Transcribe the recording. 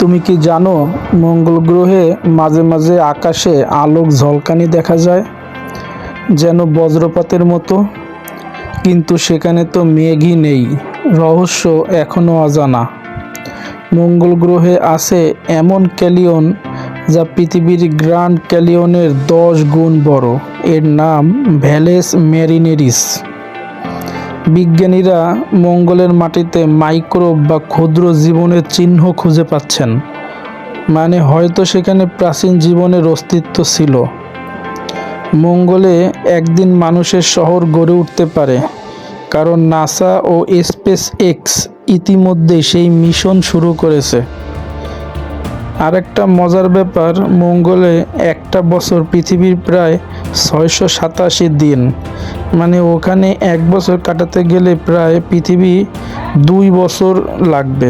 তুমি কি জানো মঙ্গল গ্রহে মাঝে মাঝে আকাশে আলোক ঝলকানি দেখা যায়, যেন বজ্রপাতের মতো। কিন্তু সেখানে তো মেঘই নেই। রহস্য এখনো অজানা। মঙ্গল গ্রহে আছে এমন ক্যালিয়ন যা পৃথিবীর গ্র্যান্ড ক্যালিয়নের 10 গুণ বড়। এর নাম ভ্যালেস ম্যারিনেরিস। বিজ্ঞানীরা মঙ্গলের মাটিতে মাইক্রোব বা ক্ষুদ্র জীবনের চিহ্ন খুঁজে পাচ্ছেন। মানে হয়তো সেখানে প্রাচীন জীবনের অস্তিত্ব ছিল। মঙ্গলে একদিন মানুষের শহর গড়ে উঠতে পারে, কারণ নাসা ও স্পেস এক্স ইতিমধ্যেই সেই মিশন শুরু করেছে। আরেকটা মজার ব্যাপার, মঙ্গলে একটা বছর পৃথিবীর প্রায় 687 দিন। মানে ওখানে এক বছর কাটাতে গেলে প্রায় পৃথিবী 2 বছর লাগবে।